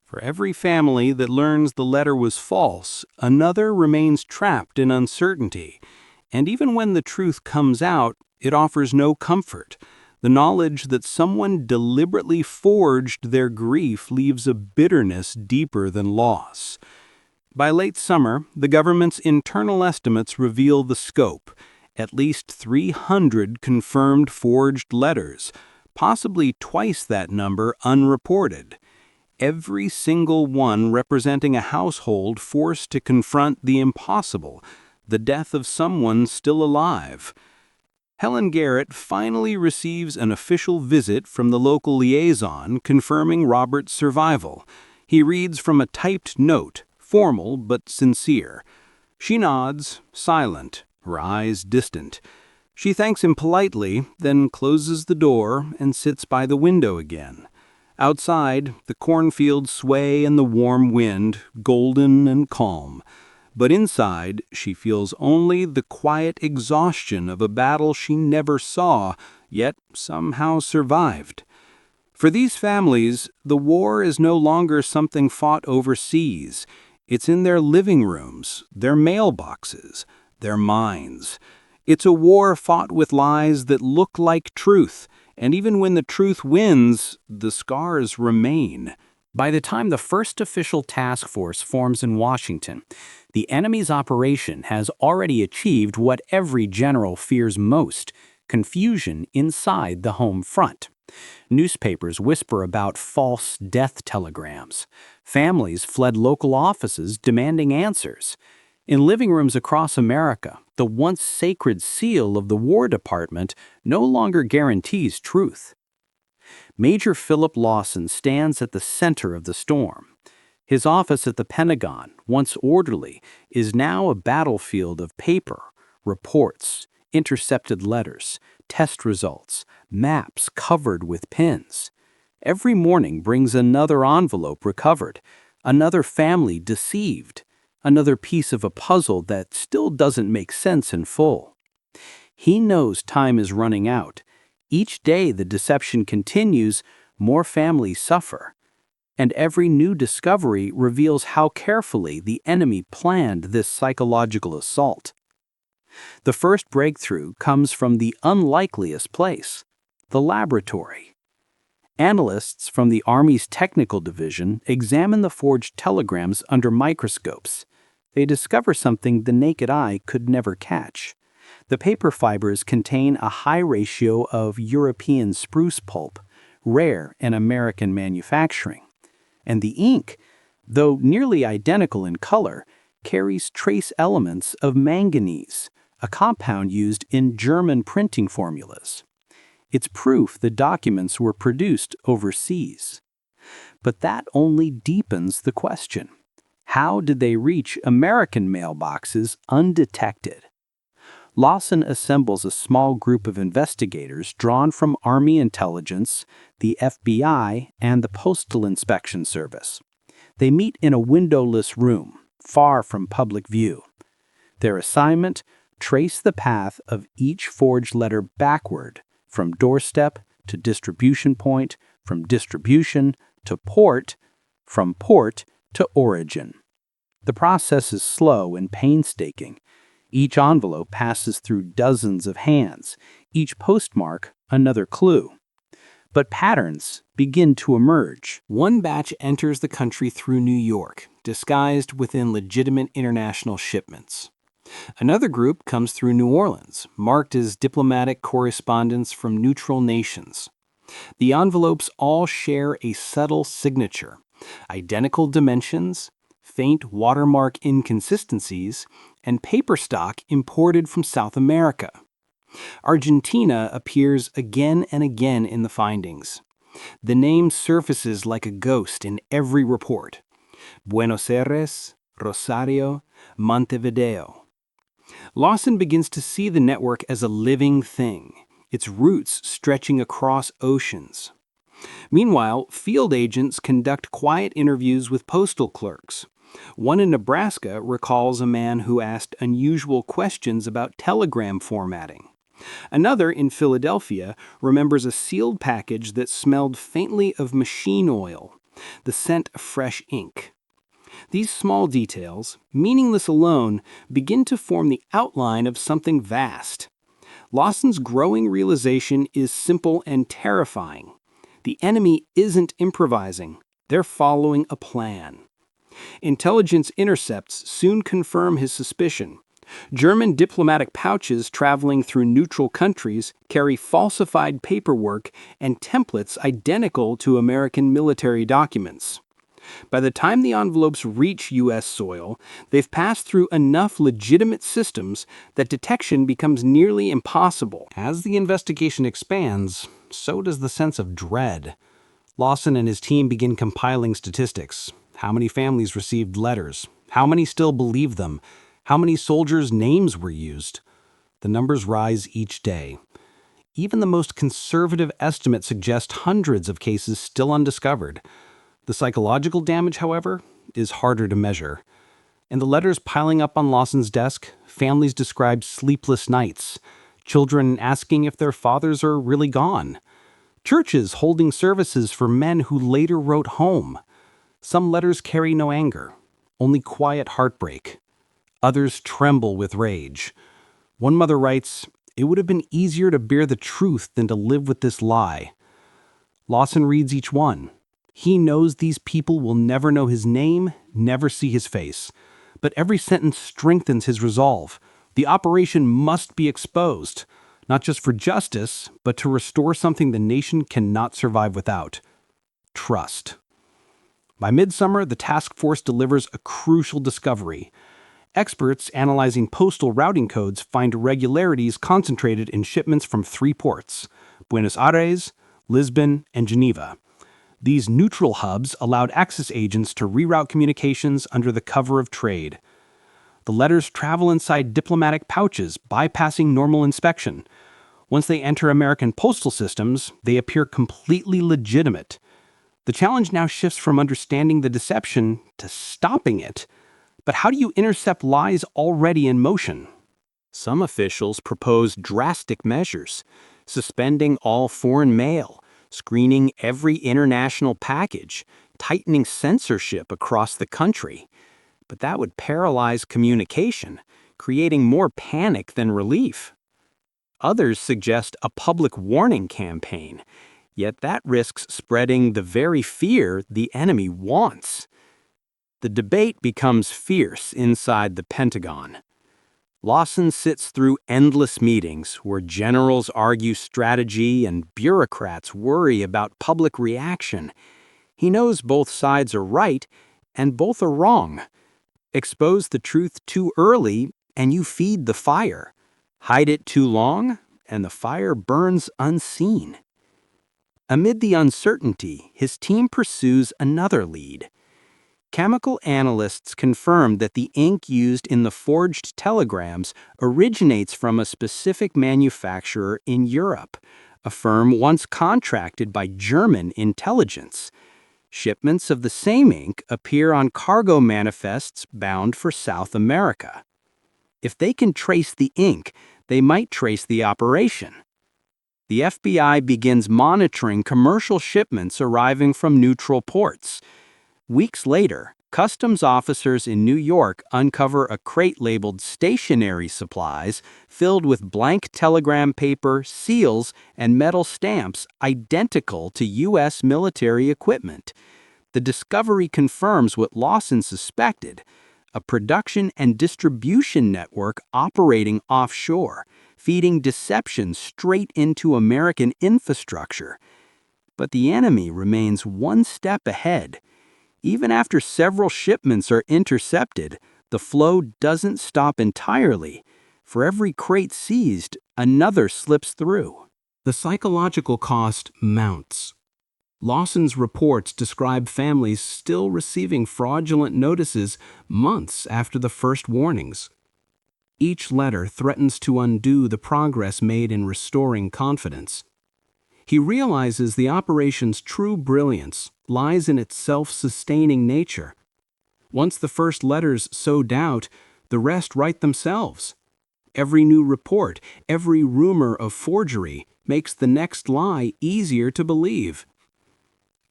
For every family that learns the letter was false, another remains trapped in uncertainty. And even when the truth comes out, it offers no comfort. The knowledge that someone deliberately forged their grief leaves a bitterness deeper than loss. By late summer, the government's internal estimates reveal the scope. At least 300 confirmed forged letters, possibly twice that number unreported. Every single one representing a household forced to confront the impossible, the death of someone still alive. Helen Garrett finally receives an official visit from the local liaison confirming Robert's survival. He reads from a typed note, formal but sincere. She nods, silent, her eyes distant. She thanks him politely, then closes the door and sits by the window again. Outside, the cornfields sway in the warm wind, golden and calm. But inside, she feels only the quiet exhaustion of a battle she never saw, yet somehow survived. For these families, the war is no longer something fought overseas. It's in their living rooms, their mailboxes, their minds. It's a war fought with lies that look like truth, and even when the truth wins, the scars remain. By the time the first official task force forms in Washington, the enemy's operation has already achieved what every general fears most: confusion inside the home front. Newspapers whisper about false death telegrams. Families fled local offices demanding answers. In living rooms across America, the once sacred seal of the War Department no longer guarantees truth. Major Philip Lawson stands at the center of the storm. His office at the Pentagon, once orderly, is now a battlefield of paper, reports, intercepted letters, test results, maps covered with pins. Every morning brings another envelope recovered, another family deceived, another piece of a puzzle that still doesn't make sense in full. He knows time is running out. Each day the deception continues, more families suffer. And every new discovery reveals how carefully the enemy planned this psychological assault. The first breakthrough comes from the unlikeliest place, the laboratory. Analysts from the Army's Technical Division examine the forged telegrams under microscopes. They discover something the naked eye could never catch. The paper fibers contain a high ratio of European spruce pulp, rare in American manufacturing. And the ink, though nearly identical in color, carries trace elements of manganese, a compound used in German printing formulas. It's proof the documents were produced overseas. But that only deepens the question. How did they reach American mailboxes undetected? Lawson assembles a small group of investigators drawn from Army intelligence, the FBI, and the Postal Inspection Service. They meet in a windowless room, far from public view. Their assignment: trace the path of each forged letter backward, from doorstep to distribution point, from distribution to port, from port to origin. The process is slow and painstaking. Each envelope passes through dozens of hands, each postmark another clue. But patterns begin to emerge. One batch enters the country through New York, disguised within legitimate international shipments. Another group comes through New Orleans, marked as diplomatic correspondence from neutral nations. The envelopes all share a subtle signature, identical dimensions, faint watermark inconsistencies, and paper stock imported from South America. Argentina appears again and again in the findings. The name surfaces like a ghost in every report. Buenos Aires, Rosario, Montevideo. Lawson begins to see the network as a living thing, its roots stretching across oceans. Meanwhile, field agents conduct quiet interviews with postal clerks. One in Nebraska recalls a man who asked unusual questions about telegram formatting. Another in Philadelphia remembers a sealed package that smelled faintly of machine oil, the scent of fresh ink. These small details, meaningless alone, begin to form the outline of something vast. Lawson's growing realization is simple and terrifying. The enemy isn't improvising, they're following a plan. Intelligence intercepts soon confirm his suspicion. German diplomatic pouches traveling through neutral countries carry falsified paperwork and templates identical to American military documents. By the time the envelopes reach U.S. soil, they've passed through enough legitimate systems that detection becomes nearly impossible. As the investigation expands, so does the sense of dread. Lawson and his team begin compiling statistics. How many families received letters? How many still believe them? How many soldiers' names were used? The numbers rise each day. Even the most conservative estimates suggest hundreds of cases still undiscovered. The psychological damage, however, is harder to measure. In the letters piling up on Lawson's desk, families describe sleepless nights, children asking if their fathers are really gone, churches holding services for men who later wrote home. Some letters carry no anger, only quiet heartbreak. Others tremble with rage. One mother writes, "It would have been easier to bear the truth than to live with this lie." Lawson reads each one. He knows these people will never know his name, never see his face. But every sentence strengthens his resolve. The operation must be exposed. not just for justice, but to restore something the nation cannot survive without: trust. By midsummer, the task force delivers a crucial discovery. Experts analyzing postal routing codes find irregularities concentrated in shipments from 3 ports: Buenos Aires, Lisbon, and Geneva. These neutral hubs allowed Axis agents to reroute communications under the cover of trade. The letters travel inside diplomatic pouches, bypassing normal inspection. Once they enter American postal systems, they appear completely legitimate. The challenge now shifts from understanding the deception to stopping it. But how do you intercept lies already in motion? Some officials propose drastic measures, suspending all foreign mail, screening every international package, tightening censorship across the country. But that would paralyze communication, creating more panic than relief. Others suggest a public warning campaign, yet that risks spreading the very fear the enemy wants. The debate becomes fierce inside the Pentagon. Lawson sits through endless meetings where generals argue strategy and bureaucrats worry about public reaction. He knows both sides are right and both are wrong. Expose the truth too early and you feed the fire. Hide it too long and the fire burns unseen. Amid the uncertainty, his team pursues another lead. Chemical analysts confirmed that the ink used in the forged telegrams originates from a specific manufacturer in Europe, a firm once contracted by German intelligence. Shipments of the same ink appear on cargo manifests bound for South America. If they can trace the ink, they might trace the operation. The FBI begins monitoring commercial shipments arriving from neutral ports. Weeks later, customs officers in New York uncover a crate labeled stationery supplies filled with blank telegram paper, seals, and metal stamps identical to U.S. military equipment. The discovery confirms what Lawson suspected: a production and distribution network operating offshore, feeding deception straight into American infrastructure. But the enemy remains one step ahead. Even after several shipments are intercepted, the flow doesn't stop entirely. For every crate seized, another slips through. The psychological cost mounts. Lawson's reports describe families still receiving fraudulent notices months after the first warnings. Each letter threatens to undo the progress made in restoring confidence. He realizes the operation's true brilliance lies in its self-sustaining nature. Once the first letters sow doubt, the rest write themselves. Every new report, every rumor of forgery makes the next lie easier to believe.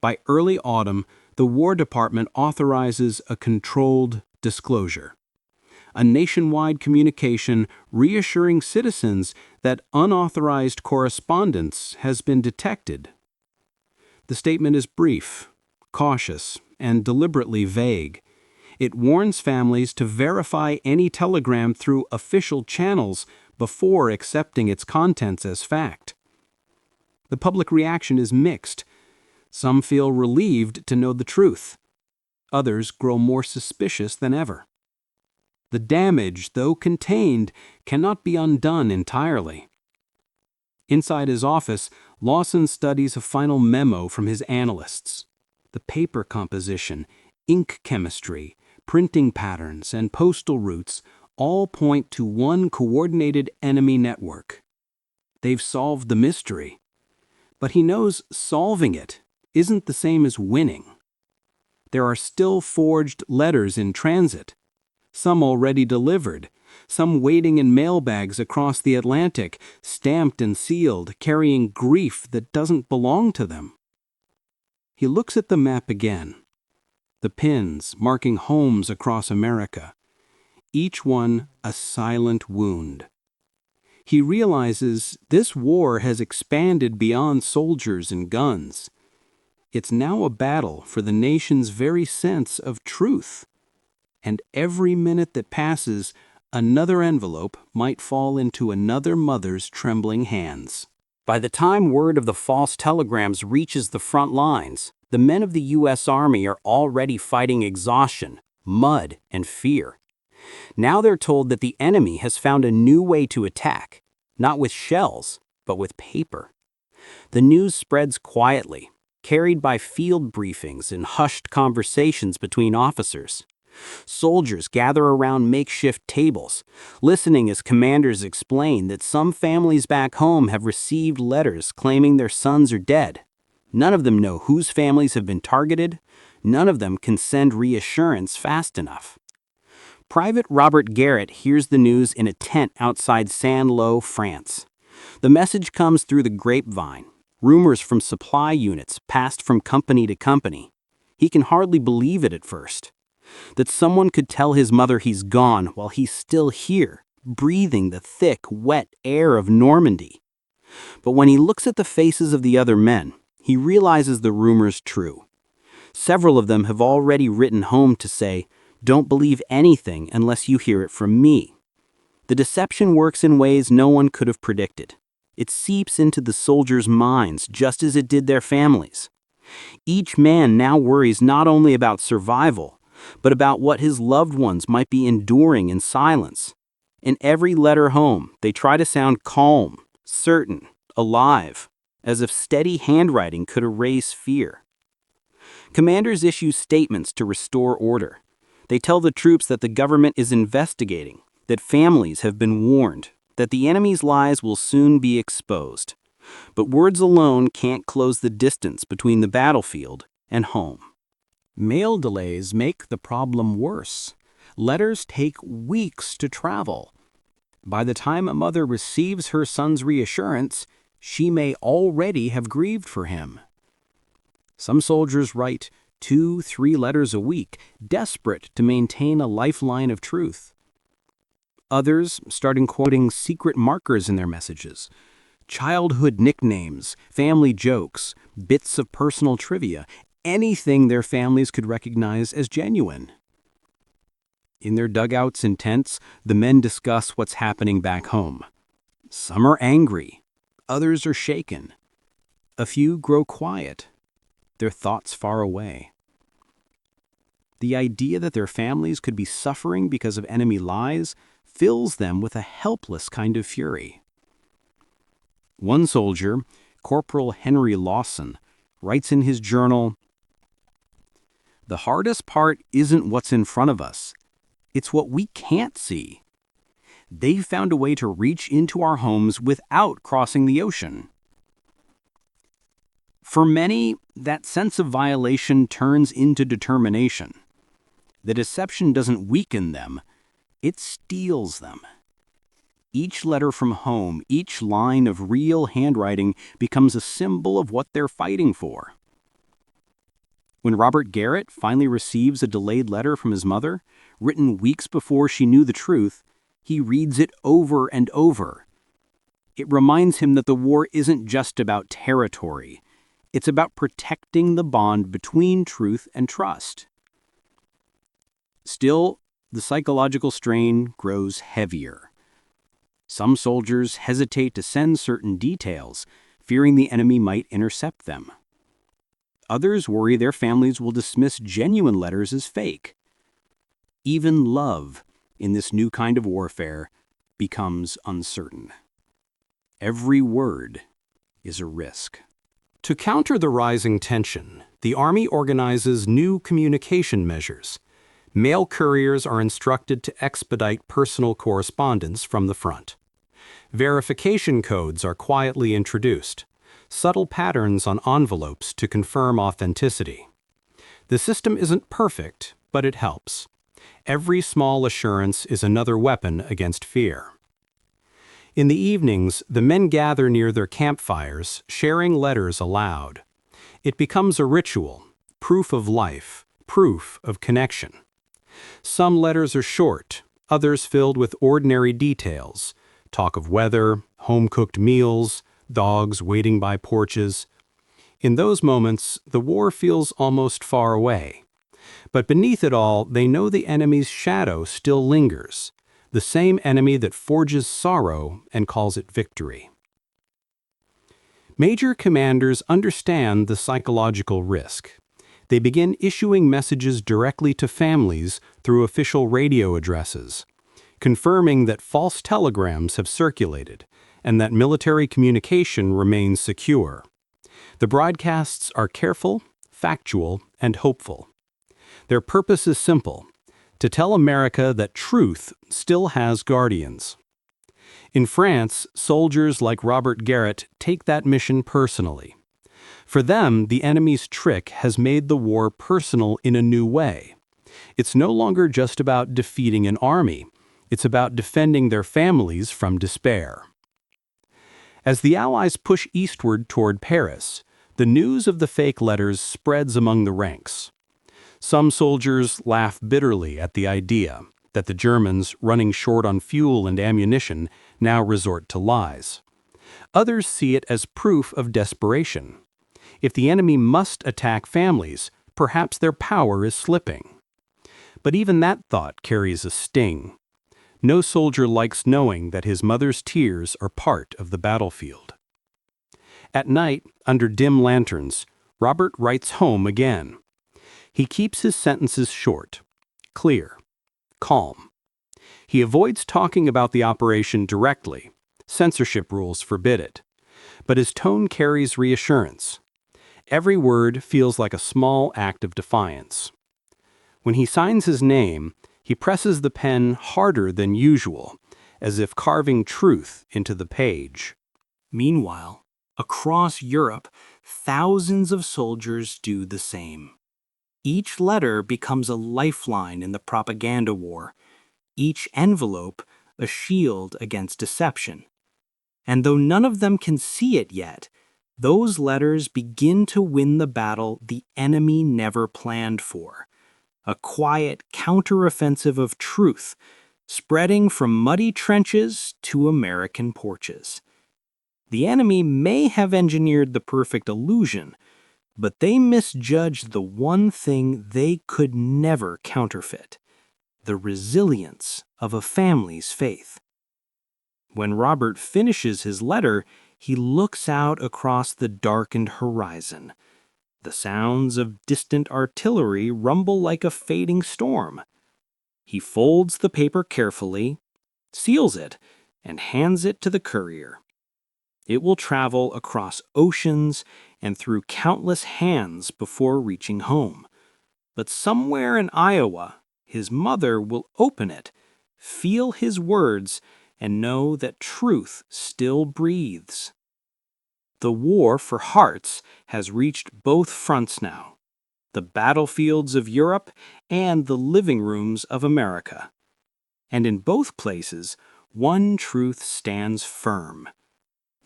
By early autumn, the War Department authorizes a controlled disclosure, a nationwide communication reassuring citizens that unauthorized correspondence has been detected. The statement is brief, cautious, and deliberately vague. It warns families to verify any telegram through official channels before accepting its contents as fact. The public reaction is mixed. Some feel relieved to know the truth. Others grow more suspicious than ever. The damage, though contained, cannot be undone entirely. Inside his office, Lawson studies a final memo from his analysts. The paper composition, ink chemistry, printing patterns, and postal routes all point to one coordinated enemy network. They've solved the mystery. But he knows solving it isn't the same as winning. There are still forged letters in transit, some already delivered, some waiting in mailbags across the Atlantic, stamped and sealed, carrying grief that doesn't belong to them. He looks at the map again, the pins marking homes across America, each one a silent wound. He realizes this war has expanded beyond soldiers and guns. It's now a battle for the nation's very sense of truth. And every minute that passes, Another envelope might fall into another mother's trembling hands. By the time word of the false telegrams reaches the front lines, the men of the U.S. Army are already fighting exhaustion, mud, and fear. Now they're told that the enemy has found a new way to attack, not with shells, but with paper. The news spreads quietly, carried by field briefings and hushed conversations between officers. Soldiers gather around makeshift tables, listening as commanders explain that some families back home have received letters claiming their sons are dead. None of them know whose families have been targeted. None of them can send reassurance fast enough. Private Robert Garrett hears the news in a tent outside Saint-Lô, France. The message comes through the grapevine, rumors from supply units passed from company to company. He can hardly believe it at first. That someone could tell his mother he's gone while he's still here, breathing the thick, wet air of Normandy. But when he looks at the faces of the other men, he realizes the rumor's true. Several of them have already written home to say, "Don't believe anything unless you hear it from me." The deception works in ways no one could have predicted. It seeps into the soldiers' minds just as it did their families. Each man now worries not only about survival, but about what his loved ones might be enduring in silence. In every letter home, they try to sound calm, certain, alive, as if steady handwriting could erase fear. Commanders issue statements to restore order. They tell the troops that the government is investigating, that families have been warned, that the enemy's lies will soon be exposed. But words alone can't close the distance between the battlefield and home. Mail delays make the problem worse. Letters take weeks to travel. By the time a mother receives her son's reassurance, she may already have grieved for him. Some soldiers write 2-3 letters a week, desperate to maintain a lifeline of truth. Others start quoting secret markers in their messages. Childhood nicknames, family jokes, bits of personal trivia, anything their families could recognize as genuine. In their dugouts and tents, the men discuss what's happening back home. Some are angry, others are shaken. A few grow quiet, their thoughts far away. The idea that their families could be suffering because of enemy lies fills them with a helpless kind of fury. One soldier, Corporal Henry Lawson, writes in his journal, "The hardest part isn't what's in front of us. It's what we can't see. They've found a way to reach into our homes without crossing the ocean." For many, that sense of violation turns into determination. The deception doesn't weaken them, it steals them. Each letter from home, each line of real handwriting becomes a symbol of what they're fighting for. When Robert Garrett finally receives a delayed letter from his mother, written weeks before she knew the truth, he reads it over and over. It reminds him that the war isn't just about territory. It's about protecting the bond between truth and trust. Still, the psychological strain grows heavier. Some soldiers hesitate to send certain details, fearing the enemy might intercept them. Others worry their families will dismiss genuine letters as fake. Even love, in this new kind of warfare, becomes uncertain. Every word is a risk. To counter the rising tension, the Army organizes new communication measures. Mail couriers are instructed to expedite personal correspondence from the front. Verification codes are quietly introduced, subtle patterns on envelopes to confirm authenticity. The system isn't perfect, but it helps. Every small assurance is another weapon against fear. In the evenings, the men gather near their campfires, sharing letters aloud. It becomes a ritual, proof of life, proof of connection. Some letters are short, others filled with ordinary details, talk of weather, home-cooked meals, dogs waiting by porches. In those moments, the war feels almost far away. But beneath it all, they know the enemy's shadow still lingers, the same enemy that forges sorrow and calls it victory. Major commanders understand the psychological risk. They begin issuing messages directly to families through official radio addresses, confirming that false telegrams have circulated and that military communication remains secure. The broadcasts are careful, factual, and hopeful. Their purpose is simple: to tell America that truth still has guardians. In France, soldiers like Robert Garrett take that mission personally. For them, the enemy's trick has made the war personal in a new way. It's no longer just about defeating an army. It's about defending their families from despair. As the Allies push eastward toward Paris, the news of the fake letters spreads among the ranks. Some soldiers laugh bitterly at the idea that the Germans, running short on fuel and ammunition, now resort to lies. Others see it as proof of desperation. If the enemy must attack families, perhaps their power is slipping. But even that thought carries a sting. No soldier likes knowing that his mother's tears are part of the battlefield. At night, under dim lanterns, Robert writes home again. He keeps his sentences short, clear, calm. He avoids talking about the operation directly. Censorship rules forbid it. But his tone carries reassurance. Every word feels like a small act of defiance. When he signs his name, he presses the pen harder than usual, as if carving truth into the page. Meanwhile, across Europe, thousands of soldiers do the same. Each letter becomes a lifeline in the propaganda war, each envelope a shield against deception. And though none of them can see it yet, those letters begin to win the battle the enemy never planned for. A quiet counteroffensive of truth, spreading from muddy trenches to American porches. The enemy may have engineered the perfect illusion, but they misjudged the one thing they could never counterfeit: the resilience of a family's faith. When Robert finishes his letter, he looks out across the darkened horizon. The sounds of distant artillery rumble like a fading storm. He folds the paper carefully, seals it, and hands it to the courier. It will travel across oceans and through countless hands before reaching home. But somewhere in Iowa, his mother will open it, feel his words, and know that truth still breathes. The war for hearts has reached both fronts now, the battlefields of Europe and the living rooms of America. And in both places, one truth stands firm.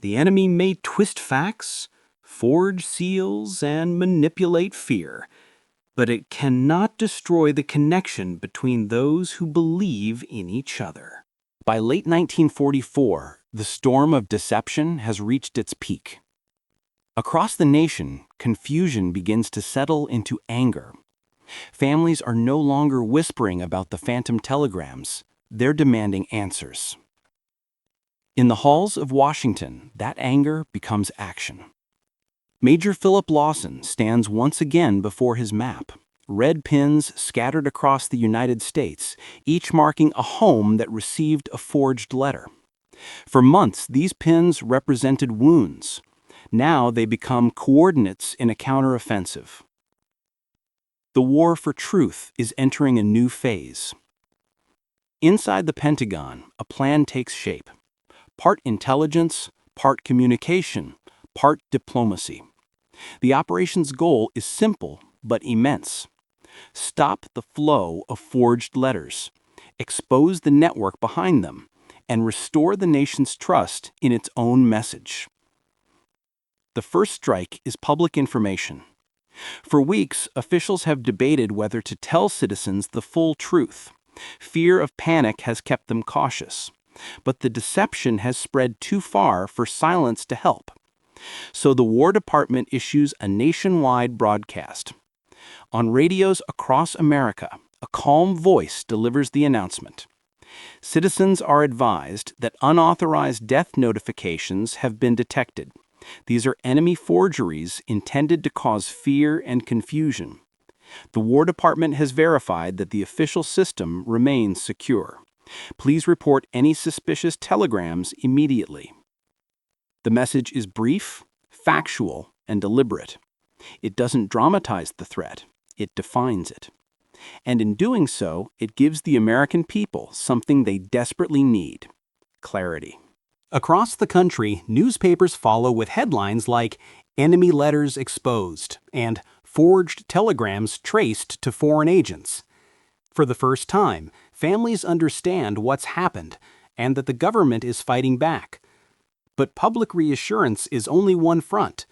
The enemy may twist facts, forge seals, and manipulate fear, but it cannot destroy the connection between those who believe in each other. By late 1944, the storm of deception has reached its peak. Across the nation, confusion begins to settle into anger. Families are no longer whispering about the phantom telegrams. They're demanding answers. In the halls of Washington, that anger becomes action. Major Philip Lawson stands once again before his map, red pins scattered across the United States, each marking a home that received a forged letter. For months, these pins represented wounds. Now they become coordinates in a counteroffensive. The war for truth is entering a new phase. Inside the Pentagon, a plan takes shape. Part intelligence, part communication, part diplomacy. The operation's goal is simple but immense. Stop the flow of forged letters, expose the network behind them, and restore the nation's trust in its own message. The first strike is public information. For weeks, officials have debated whether to tell citizens the full truth. Fear of panic has kept them cautious. But the deception has spread too far for silence to help. So the War Department issues a nationwide broadcast. On radios across America, a calm voice delivers the announcement. Citizens are advised that unauthorized death notifications have been detected. These are enemy forgeries intended to cause fear and confusion. The War Department has verified that the official system remains secure. Please report any suspicious telegrams immediately. The message is brief, factual, and deliberate. It doesn't dramatize the threat, it defines it. And in doing so, it gives the American people something they desperately need: clarity. Across the country, newspapers follow with headlines like "Enemy Letters Exposed" and "Forged Telegrams Traced to Foreign Agents." For the first time, families understand what's happened and that the government is fighting back. But public reassurance is only one front.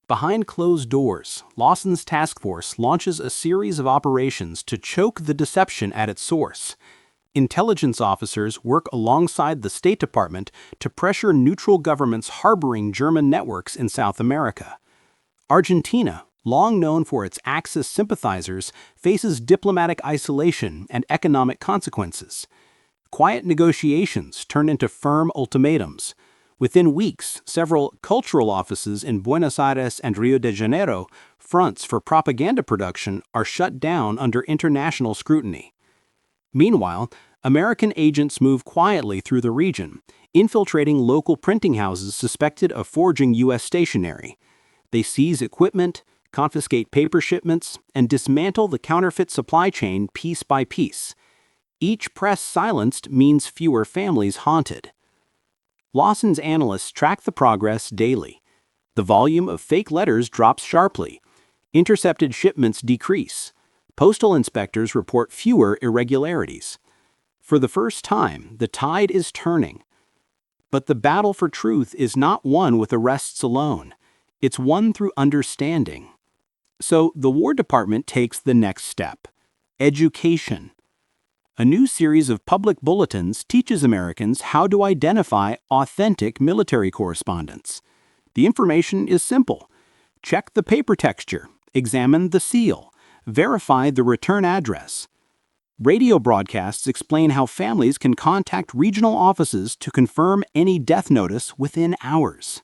Behind closed doors, Lawson's task force launches a series of operations to choke the deception at its source. Intelligence officers work alongside the State Department to pressure neutral governments harboring German networks in South America. Argentina, long known for its Axis sympathizers, faces diplomatic isolation and economic consequences. Quiet negotiations turn into firm ultimatums. Within weeks, several cultural offices in Buenos Aires and Rio de Janeiro, fronts for propaganda production, are shut down under international scrutiny. Meanwhile, American agents move quietly through the region, infiltrating local printing houses suspected of forging U.S. stationery. They seize equipment, confiscate paper shipments, and dismantle the counterfeit supply chain piece by piece. Each press silenced means fewer families haunted. Lawson's analysts track the progress daily. The volume of fake letters drops sharply. Intercepted shipments decrease. Postal inspectors report fewer irregularities. For the first time, the tide is turning. But the battle for truth is not won with arrests alone. It's won through understanding. So the War Department takes the next step: education. A new series of public bulletins teaches Americans how to identify authentic military correspondence. The information is simple. Check the paper texture, examine the seal, verify the return address. Radio broadcasts explain how families can contact regional offices to confirm any death notice within hours.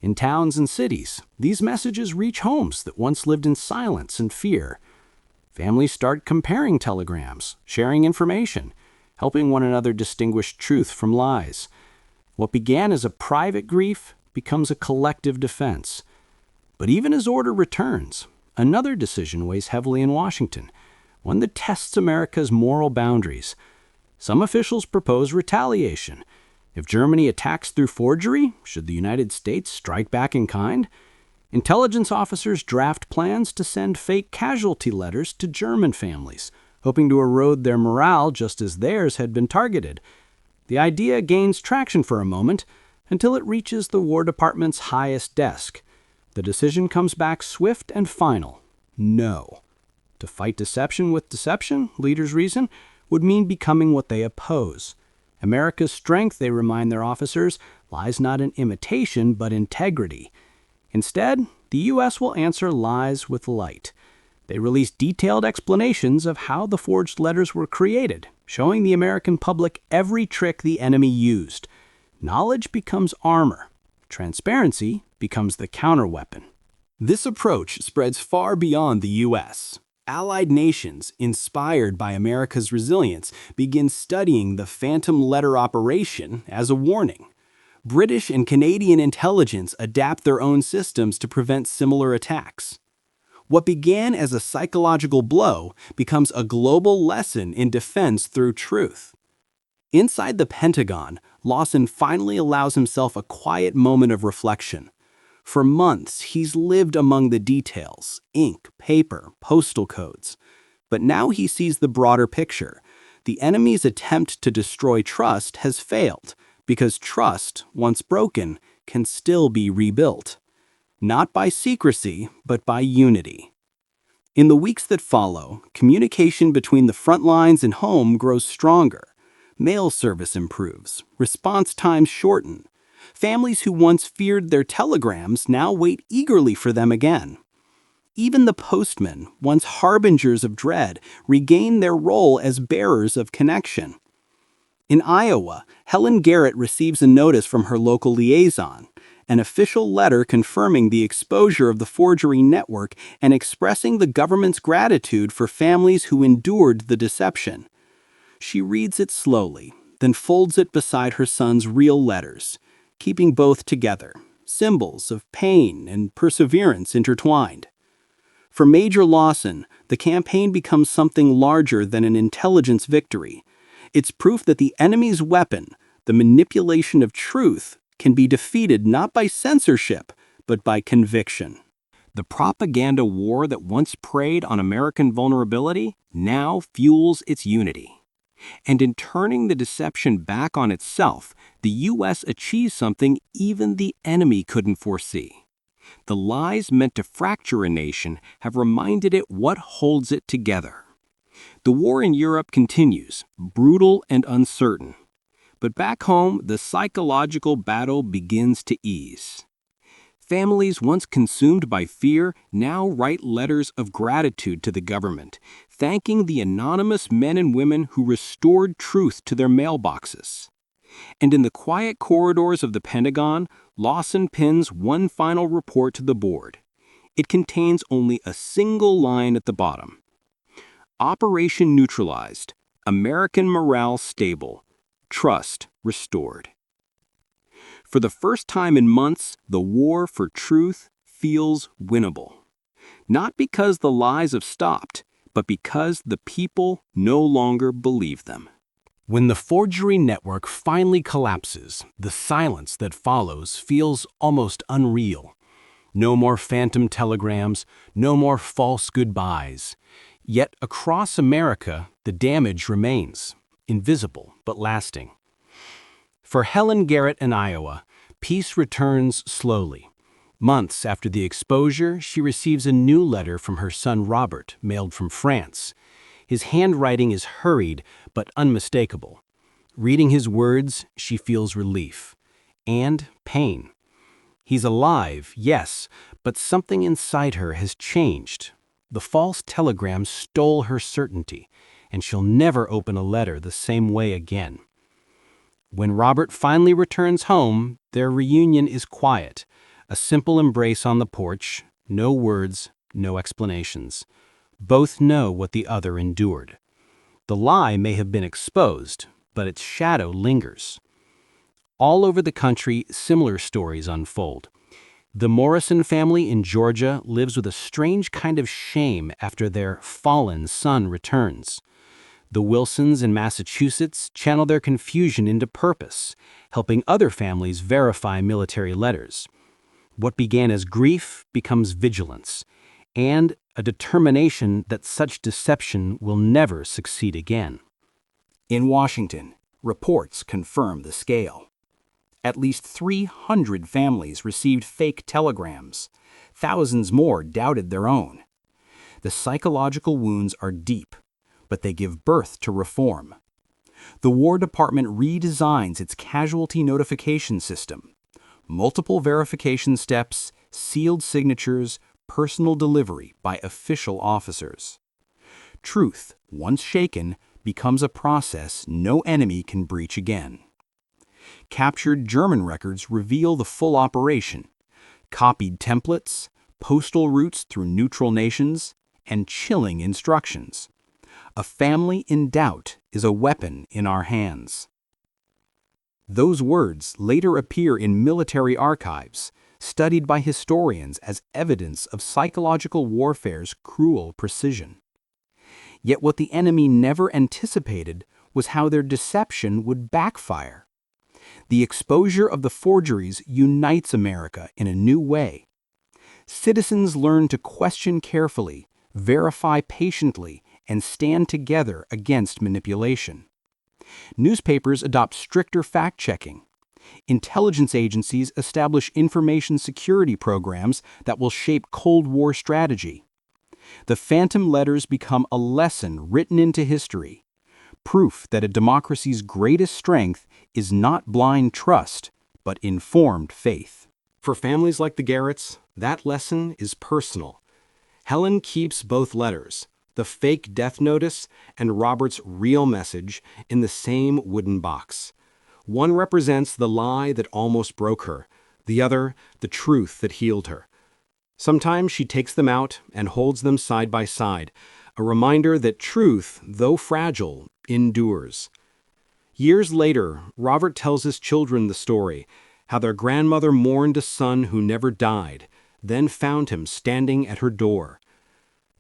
In towns and cities, these messages reach homes that once lived in silence and fear. Families start comparing telegrams, sharing information, helping one another distinguish truth from lies. What began as a private grief becomes a collective defense. But even as order returns, another decision weighs heavily in Washington, one that tests America's moral boundaries. Some officials propose retaliation. If Germany attacks through forgery, should the United States strike back in kind? Intelligence officers draft plans to send fake casualty letters to German families, hoping to erode their morale just as theirs had been targeted. The idea gains traction for a moment until it reaches the War Department's highest desk. The decision comes back swift and final: no. To fight deception with deception, leaders reason, would mean becoming what they oppose. America's strength, they remind their officers, lies not in imitation but integrity. Instead, the U.S. will answer lies with light. They release detailed explanations of how the forged letters were created, showing the American public every trick the enemy used. Knowledge becomes armor. Transparency becomes the counterweapon. This approach spreads far beyond the U.S. Allied nations, inspired by America's resilience, begin studying the phantom letter operation as a warning. British and Canadian intelligence adapt their own systems to prevent similar attacks. What began as a psychological blow becomes a global lesson in defense through truth. Inside the Pentagon, Lawson finally allows himself a quiet moment of reflection. For months, he's lived among the details: ink, paper, postal codes. But now he sees the broader picture. The enemy's attempt to destroy trust has failed, because trust, once broken, can still be rebuilt. Not by secrecy, but by unity. In the weeks that follow, communication between the front lines and home grows stronger. Mail service improves, response times shorten. Families who once feared their telegrams now wait eagerly for them again. Even the postmen, once harbingers of dread, regain their role as bearers of connection. In Iowa, Helen Garrett receives a notice from her local liaison, an official letter confirming the exposure of the forgery network and expressing the government's gratitude for families who endured the deception. She reads it slowly, then folds it beside her son's real letters, keeping both together, symbols of pain and perseverance intertwined. For Major Lawson, the campaign becomes something larger than an intelligence victory. It's proof that the enemy's weapon, the manipulation of truth, can be defeated not by censorship, but by conviction. The propaganda war that once preyed on American vulnerability now fuels its unity. And in turning the deception back on itself, the U.S. achieves something even the enemy couldn't foresee. The lies meant to fracture a nation have reminded it what holds it together. The war in Europe continues, brutal and uncertain. But back home, the psychological battle begins to ease. Families once consumed by fear now write letters of gratitude to the government, thanking the anonymous men and women who restored truth to their mailboxes. And in the quiet corridors of the Pentagon, Lawson pins one final report to the board. It contains only a single line at the bottom. Operation neutralized. American morale stable. Trust restored. For the first time in months, the war for truth feels winnable. Not because the lies have stopped, but because the people no longer believe them. When the forgery network finally collapses, the silence that follows feels almost unreal. No more phantom telegrams, no more false goodbyes. Yet across America, the damage remains, invisible but lasting. For Helen Garrett in Iowa, peace returns slowly. Months after the exposure, she receives a new letter from her son Robert, mailed from France. His handwriting is hurried but unmistakable. Reading his words, she feels relief and pain. He's alive, yes, but something inside her has changed. The false telegram stole her certainty, and she'll never open a letter the same way again. When Robert finally returns home, their reunion is quiet. A simple embrace on the porch, no words, no explanations. Both know what the other endured. The lie may have been exposed, but its shadow lingers. All over the country, similar stories unfold. The Morrison family in Georgia lives with a strange kind of shame after their fallen son returns. The Wilsons in Massachusetts channel their confusion into purpose, helping other families verify military letters. What began as grief becomes vigilance, and a determination that such deception will never succeed again. In Washington, reports confirm the scale. At least 300 families received fake telegrams. Thousands more doubted their own. The psychological wounds are deep, but they give birth to reform. The War Department redesigns its casualty notification system. Multiple verification steps, sealed signatures, personal delivery by official officers. Truth, once shaken, becomes a process no enemy can breach again. Captured German records reveal the full operation. Copied templates, postal routes through neutral nations, and chilling instructions. A family in doubt is a weapon in our hands. Those words later appear in military archives, studied by historians as evidence of psychological warfare's cruel precision. Yet what the enemy never anticipated was how their deception would backfire. The exposure of the forgeries unites America in a new way. Citizens learn to question carefully, verify patiently, and stand together against manipulation. Newspapers adopt stricter fact-checking. Intelligence agencies establish information security programs that will shape Cold War strategy. The phantom letters become a lesson written into history, proof that a democracy's greatest strength is not blind trust, but informed faith. For families like the Garretts, that lesson is personal. Helen keeps both letters, the fake death notice, and Robert's real message in the same wooden box. One represents the lie that almost broke her, the other, the truth that healed her. Sometimes she takes them out and holds them side by side, a reminder that truth, though fragile, endures. Years later, Robert tells his children the story, how their grandmother mourned a son who never died, then found him standing at her door.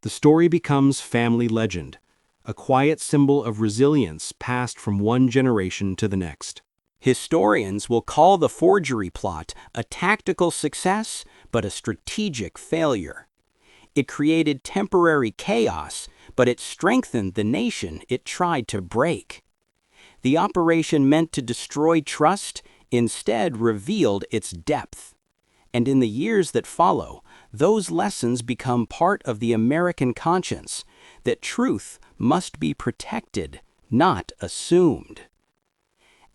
The story becomes family legend, a quiet symbol of resilience passed from one generation to the next. Historians will call the forgery plot a tactical success, but a strategic failure. It created temporary chaos, but it strengthened the nation it tried to break. The operation meant to destroy trust instead revealed its depth. And in the years that follow, those lessons become part of the American conscience, that truth must be protected, not assumed.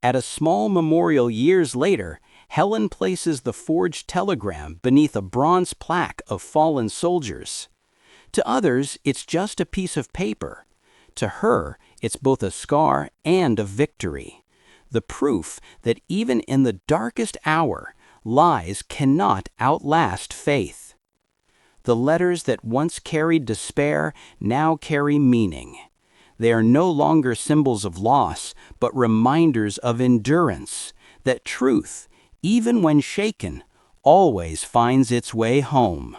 At a small memorial years later, Helen places the forged telegram beneath a bronze plaque of fallen soldiers. To others, it's just a piece of paper. To her, it's both a scar and a victory. The proof that even in the darkest hour, lies cannot outlast faith. The letters that once carried despair now carry meaning. They are no longer symbols of loss, but reminders of endurance, that truth, even when shaken, always finds its way home.